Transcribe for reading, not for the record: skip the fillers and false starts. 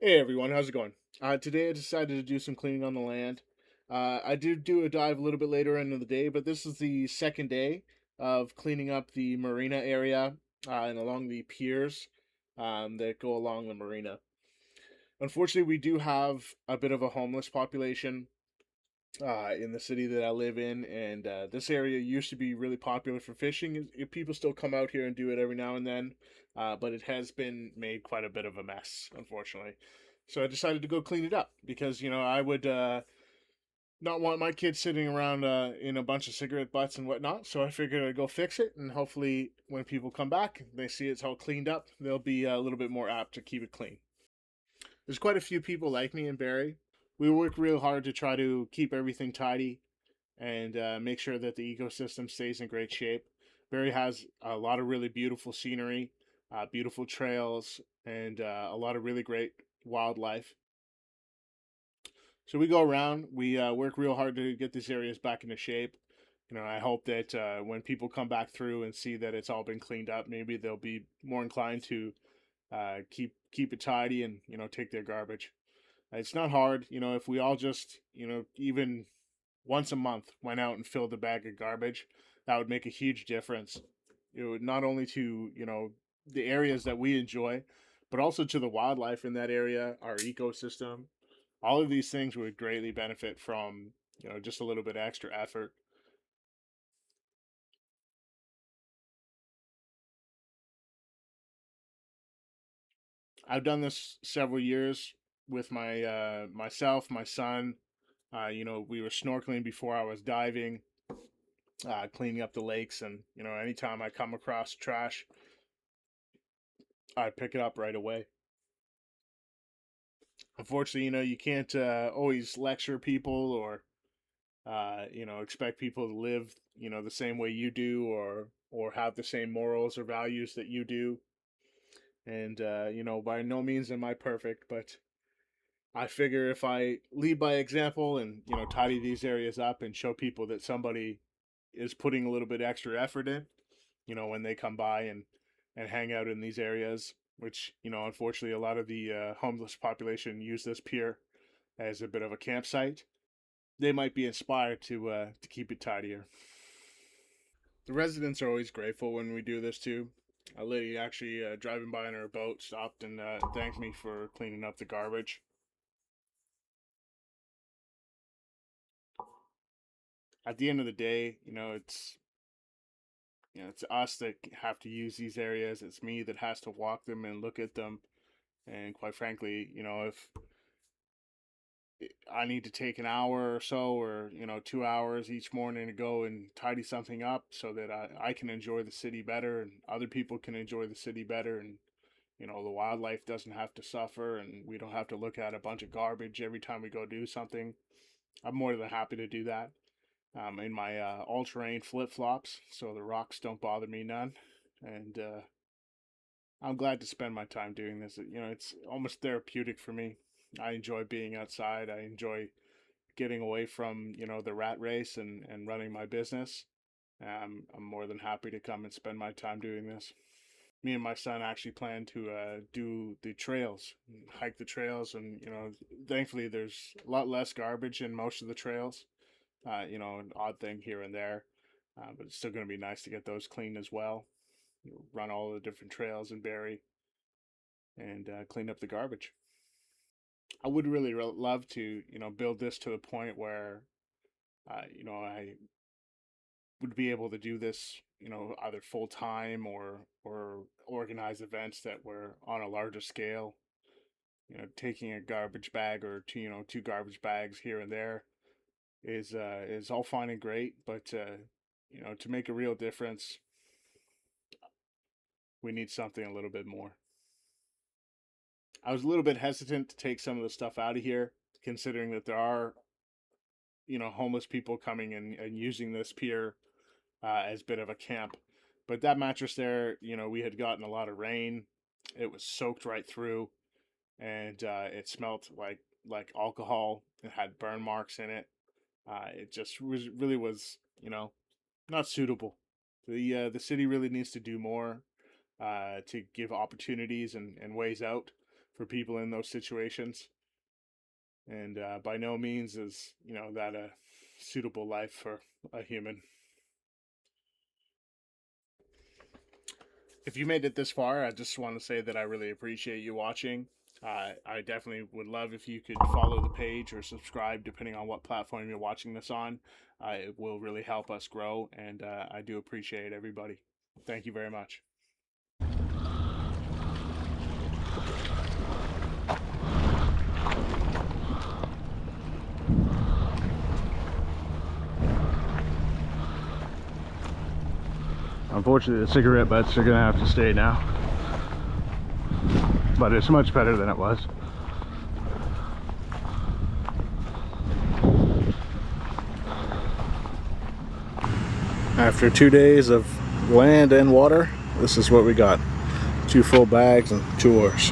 Hey everyone, how's it going? Today I decided to do some cleaning on the land. I did do a dive a little bit later into the day, but this is the second day of cleaning up the marina area and along the piers that go along the marina. Unfortunately, we do have a bit of a homeless population in the city that I live in, and this area used to be really popular for fishing. People still come out here and do it every now and then, but it has been made quite a bit of a mess, unfortunately. So I decided to go clean it up because I would not want my kids sitting around in a bunch of cigarette butts and whatnot. So I figured I'd go fix it, and hopefully, when people come back, they see it's all cleaned up. They'll be a little bit more apt to keep it clean. There's quite a few people like me in Barrie. We work real hard to try to keep everything tidy and make sure that the ecosystem stays in great shape. Barrie has a lot of really beautiful scenery, beautiful trails, and a lot of really great wildlife. So we go around, we work real hard to get these areas back into shape. I hope that when people come back through and see that it's all been cleaned up, maybe they'll be more inclined to keep it tidy and take their garbage. It's not hard, if we all just even once a month went out and filled a bag of garbage, that would make a huge difference. It would not only to the areas that we enjoy, but also to the wildlife in that area, our ecosystem. All of these things would greatly benefit from just a little bit extra effort. I've done this several years with my myself, my son. We were snorkeling before I was diving, cleaning up the lakes, and anytime I come across trash, I pick it up right away. Unfortunately, you can't always lecture people or expect people to live the same way you do or have the same morals or values that you do. And by no means am I perfect, but I figure if I lead by example and tidy these areas up and show people that somebody is putting a little bit extra effort in, when they come by and hang out in these areas, which unfortunately a lot of the homeless population use this pier as a bit of a campsite. They might be inspired to keep it tidier. The residents are always grateful when we do this too. A lady actually driving by in her boat stopped and thanked me for cleaning up the garbage. At the end of the day, it's us that have to use these areas. It's me that has to walk them and look at them. And quite frankly, if I need to take an hour or so, or 2 hours each morning to go and tidy something up so that I can enjoy the city better and other people can enjoy the city better, and the wildlife doesn't have to suffer and we don't have to look at a bunch of garbage every time we go do something. I'm more than happy to do that. In my all-terrain flip-flops, so the rocks don't bother me none, and I'm glad to spend my time doing this. It's almost therapeutic for me. I enjoy being outside. I enjoy getting away from the rat race and running my business. I'm more than happy to come and spend my time doing this. Me and my son actually plan to do the trails, hike the trails, and thankfully there's a lot less garbage in most of the trails. An odd thing here and there, but it's still going to be nice to get those clean as well. Run all the different trails in Barrie and clean up the garbage. I would really love to build this to a point where I would be able to do this either full time or organize events that were on a larger scale. Taking a garbage bag or two garbage bags here and there is all fine and great, but to make a real difference, we need something a little bit more. I was a little bit hesitant to take some of the stuff out of here, considering that there are homeless people coming and using this pier as a bit of a camp. But that mattress there, we had gotten a lot of rain. It was soaked right through, and it smelled like alcohol. It had burn marks in it. It just really was, not suitable. The city really needs to do more to give opportunities and ways out for people in those situations. And by no means is, that a suitable life for a human. If you made it this far, I just want to say that I really appreciate you watching. I definitely would love if you could follow the page or subscribe, depending on what platform you're watching this on. It will really help us grow, and I do appreciate everybody. Thank you very much. Unfortunately, the cigarette butts are gonna have to stay now, but it's much better than it was. After 2 days of land and water, this is what we got. 2 full bags and 2 oars.